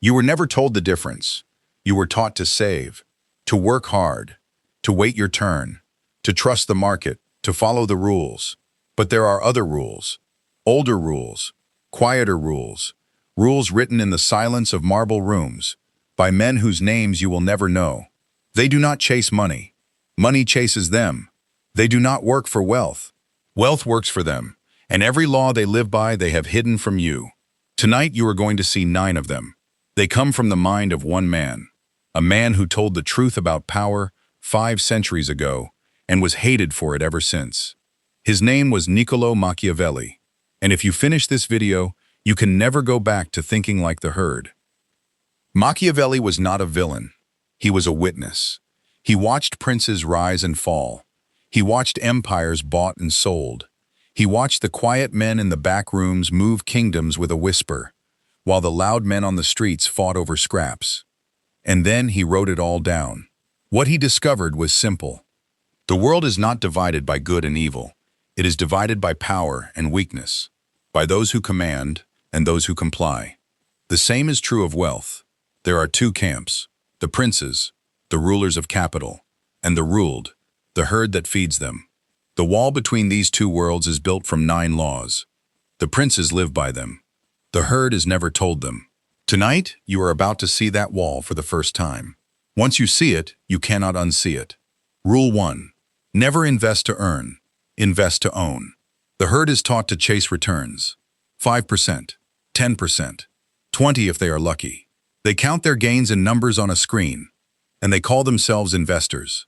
You were never told the difference. You were taught to save, to work hard, to wait your turn, to trust the market, to follow the rules. But there are other rules, older rules, quieter rules, rules written in the silence of marble rooms, by men whose names you will never know. They do not chase money. Money chases them. They do not work for wealth. Wealth works for them, and every law they live by they have hidden from you. Tonight you are going to see 9 of them. They come from the mind of one man, a man who told the truth about power 5 centuries ago and was hated for it ever since. His name was Niccolo Machiavelli, and if you finish this video, you can never go back to thinking like the herd. Machiavelli was not a villain. He was a witness. He watched princes rise and fall. He watched empires bought and sold. He watched the quiet men in the back rooms move kingdoms with a whisper, while the loud men on the streets fought over scraps. And then he wrote it all down. What he discovered was simple. The world is not divided by good and evil. It is divided by power and weakness, by those who command and those who comply. The same is true of wealth. There are 2 camps, the princes, the rulers of capital, and the ruled, the herd that feeds them. The wall between these 2 worlds is built from 9 laws. The princes live by them. The herd is never told them. Tonight, you are about to see that wall for the first time. Once you see it, you cannot unsee it. Rule 1. Never invest to earn. Invest to own. The herd is taught to chase returns. 5%, 10%, 20% if they are lucky. They count their gains in numbers on a screen, and they call themselves investors.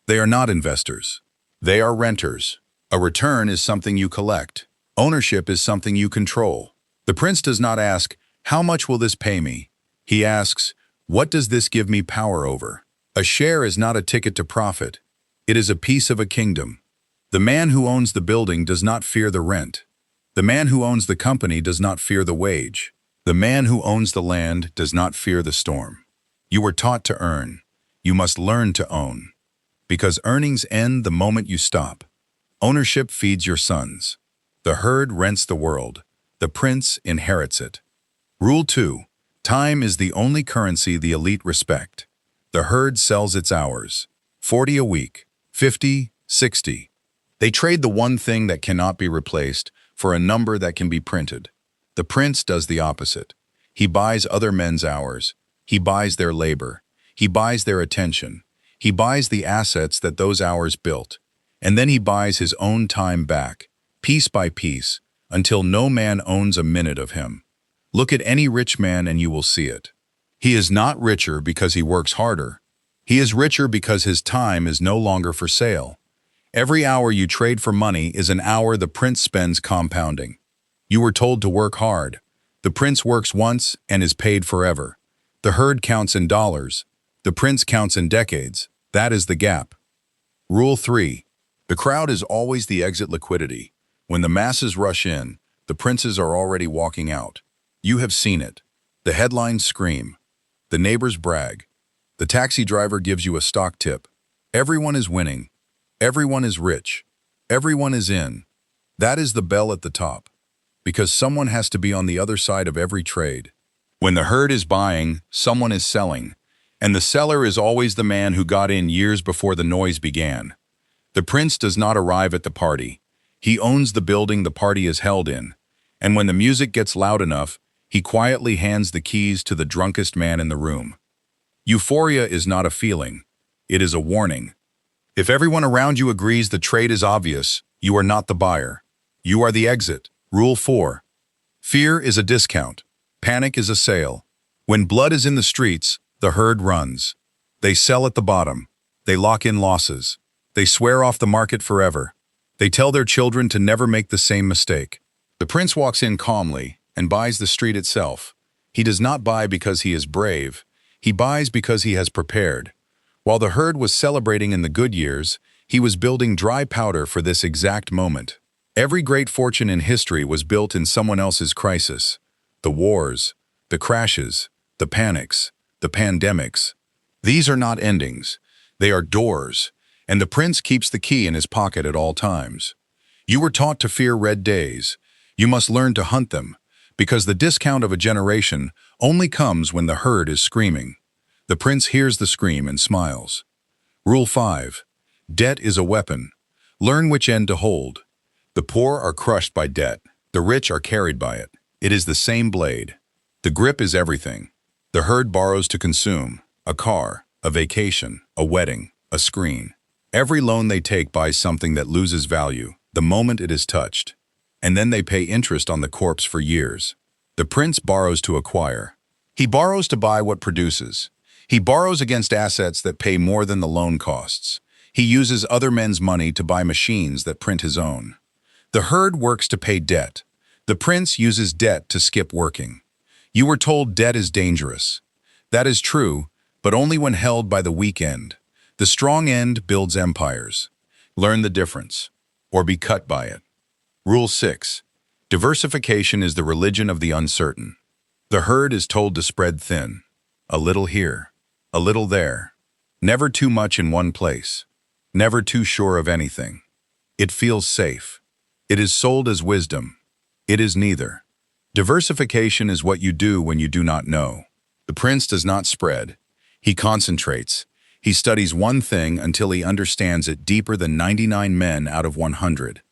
They are not investors. They are renters. A return is something you collect. Ownership is something you control. The prince does not ask, "How much will this pay me?" He asks, "What does this give me power over?" A share is not a ticket to profit. It is a piece of a kingdom. The man who owns the building does not fear the rent. The man who owns the company does not fear the wage. The man who owns the land does not fear the storm. You were taught to earn. You must learn to own. Because earnings end the moment you stop. Ownership feeds your sons. The herd rents the world. The prince inherits it. Rule 2. Time is the only currency the elite respect. The herd sells its hours. 40 a week, 50, 60. They trade the one thing that cannot be replaced for a number that can be printed. The prince does the opposite. He buys other men's hours. He buys their labor. He buys their attention. He buys the assets that those hours built. And then he buys his own time back, piece by piece, until no man owns a minute of him. Look at any rich man and you will see it. He is not richer because he works harder. He is richer because his time is no longer for sale. Every hour you trade for money is an hour the prince spends compounding. You were told to work hard. The prince works once and is paid forever. The herd counts in dollars. The prince counts in decades. That is the gap. Rule 3. The crowd is always the exit liquidity. When the masses rush in, the princes are already walking out. You have seen it. The headlines scream. The neighbors brag. The taxi driver gives you a stock tip. Everyone is winning. Everyone is rich. Everyone is in. That is the bell at the top. Because someone has to be on the other side of every trade. When the herd is buying, someone is selling. And the seller is always the man who got in years before the noise began. The prince does not arrive at the party. He owns the building the party is held in. And when the music gets loud enough, he quietly hands the keys to the drunkest man in the room. Euphoria is not a feeling. It is a warning. If everyone around you agrees the trade is obvious, you are not the buyer. You are the exit. Rule 4. Fear is a discount. Panic is a sale. When blood is in the streets, the herd runs. They sell at the bottom. They lock in losses. They swear off the market forever. They tell their children to never make the same mistake. The prince walks in calmly and buys the street itself. He does not buy because he is brave. He buys because he has prepared. While the herd was celebrating in the good years, he was building dry powder for this exact moment. Every great fortune in history was built in someone else's crisis. The wars, the crashes, the panics, the pandemics. These are not endings. They are doors, and the prince keeps the key in his pocket at all times. You were taught to fear red days. You must learn to hunt them, because the discount of a generation only comes when the herd is screaming. The prince hears the scream and smiles. Rule 5. Debt is a weapon. Learn which end to hold. The poor are crushed by debt. The rich are carried by it. It is the same blade. The grip is everything. The herd borrows to consume. A car, a vacation, a wedding, a screen. Every loan they take buys something that loses value the moment it is touched. And then they pay interest on the corpse for years. The prince borrows to acquire. He borrows to buy what produces. He borrows against assets that pay more than the loan costs. He uses other men's money to buy machines that print his own. The herd works to pay debt. The prince uses debt to skip working. You were told debt is dangerous. That is true, but only when held by the weak end. The strong end builds empires. Learn the difference, or be cut by it. Rule 6. Diversification is the religion of the uncertain. The herd is told to spread thin. A little here, a little there. Never too much in one place. Never too sure of anything. It feels safe. It is sold as wisdom. It is neither. Diversification is what you do when you do not know. The prince does not spread. He concentrates. He studies one thing until he understands it deeper than 99 men out of 100.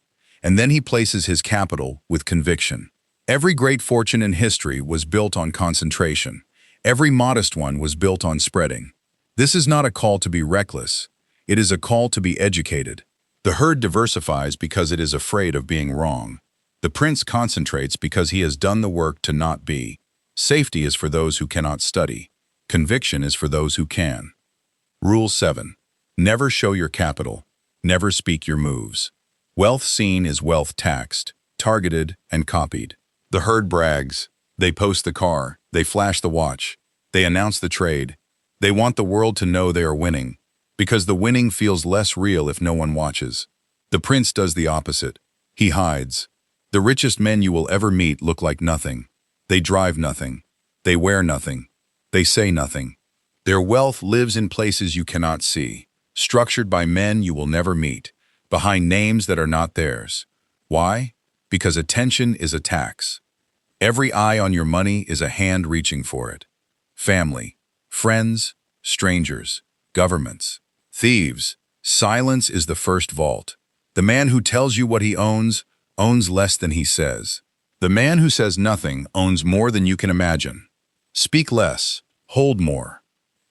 And then he places his capital with conviction. Every great fortune in history was built on concentration. Every modest one was built on spreading. This is not a call to be reckless. It is a call to be educated. The herd diversifies because it is afraid of being wrong. The prince concentrates because he has done the work to not be. Safety is for those who cannot study. Conviction is for those who can. Rule 7. Never show your capital. Never speak your moves. Wealth seen is wealth taxed, targeted, and copied. The herd brags. They post the car. They flash the watch. They announce the trade. They want the world to know they are winning, because the winning feels less real if no one watches. The prince does the opposite. He hides. The richest men you will ever meet look like nothing. They drive nothing. They wear nothing. They say nothing. Their wealth lives in places you cannot see, structured by men you will never meet, behind names that are not theirs. Why? Because attention is a tax. Every eye on your money is a hand reaching for it. Family, friends, strangers, governments, thieves. Silence is the first vault. The man who tells you what he owns less than he says. The man who says nothing owns more than you can imagine. Speak less, hold more.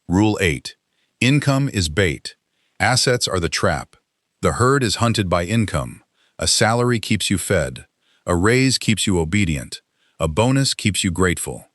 Rule 8. Income is bait. Assets are the trap. The herd is hunted by income. A salary keeps you fed. A raise keeps you obedient. A bonus keeps you grateful.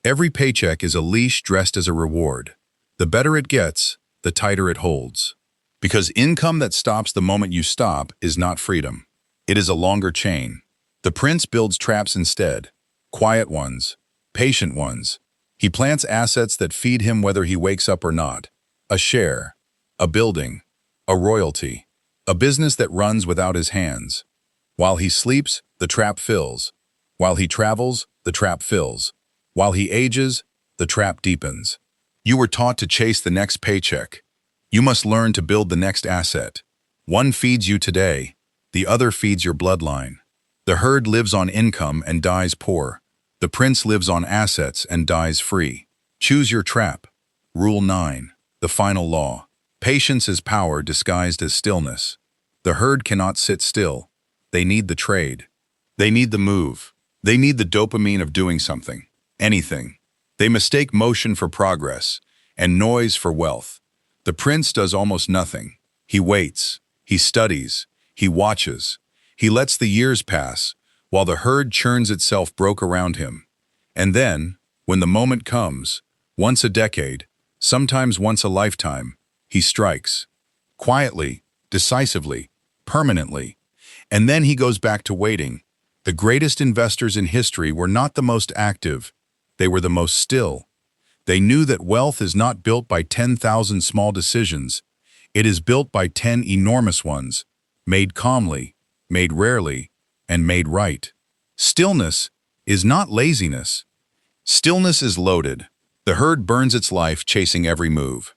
Every paycheck is a leash dressed as a reward. The better it gets, the tighter it holds. Because income that stops the moment you stop is not freedom. It is a longer chain. The prince builds traps instead. Quiet ones. Patient ones. He plants assets that feed him whether he wakes up or not. A share. A building. A royalty. A business that runs without his hands. While he sleeps, the trap fills. While he travels, the trap fills. While he ages, the trap deepens. You were taught to chase the next paycheck. You must learn to build the next asset. One feeds you today. The other feeds your bloodline. The herd lives on income and dies poor. The prince lives on assets and dies free. Choose your trap. Rule 9. The final law. Patience is power disguised as stillness. The herd cannot sit still. They need the trade. They need the move. They need the dopamine of doing something. Anything. They mistake motion for progress and noise for wealth. The prince does almost nothing. He waits. He studies. He watches. He lets the years pass, while the herd churns itself broke around him. And then, when the moment comes, once a decade, sometimes once a lifetime, he strikes. Quietly, decisively, permanently. And then he goes back to waiting. The greatest investors in history were not the most active. They were the most still. They knew that wealth is not built by 10,000 small decisions. It is built by 10 enormous ones, made calmly, made rarely, and made right. Stillness is not laziness. Stillness is loaded. The herd burns its life chasing every move.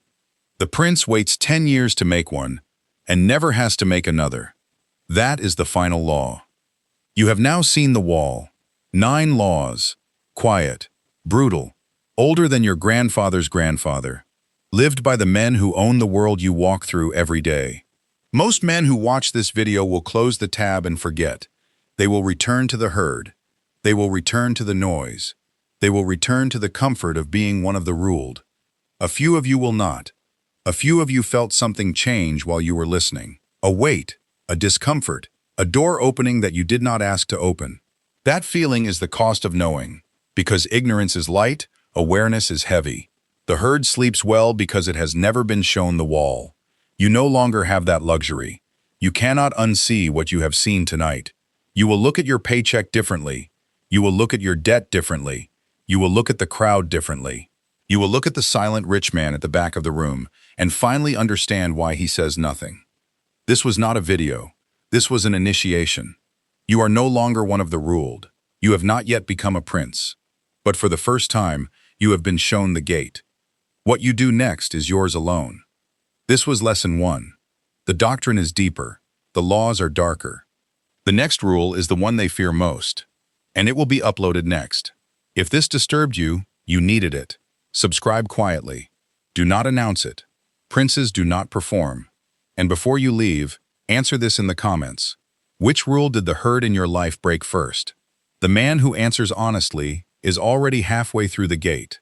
The prince waits 10 years to make one, and never has to make another. That is the final law. You have now seen the wall. 9 laws. Quiet, brutal, older than your grandfather's grandfather. Lived by the men who own the world you walk through every day. Most men who watch this video will close the tab and forget. They will return to the herd. They will return to the noise. They will return to the comfort of being one of the ruled. A few of you will not. A few of you felt something change while you were listening. A weight, a discomfort, a door opening that you did not ask to open. That feeling is the cost of knowing. Because ignorance is light, awareness is heavy. The herd sleeps well because it has never been shown the wall. You no longer have that luxury. You cannot unsee what you have seen tonight. You will look at your paycheck differently. You will look at your debt differently. You will look at the crowd differently. You will look at the silent rich man at the back of the room and finally understand why he says nothing. This was not a video. This was an initiation. You are no longer one of the ruled. You have not yet become a prince. But for the first time, you have been shown the gate. What you do next is yours alone. This was lesson 1. The doctrine is deeper. The laws are darker. The next rule is the one they fear most. And it will be uploaded next. If this disturbed you, you needed it. Subscribe quietly. Do not announce it. Princes do not perform. And before you leave, answer this in the comments. Which rule did the herd in your life break first? The man who answers honestly is already halfway through the gate.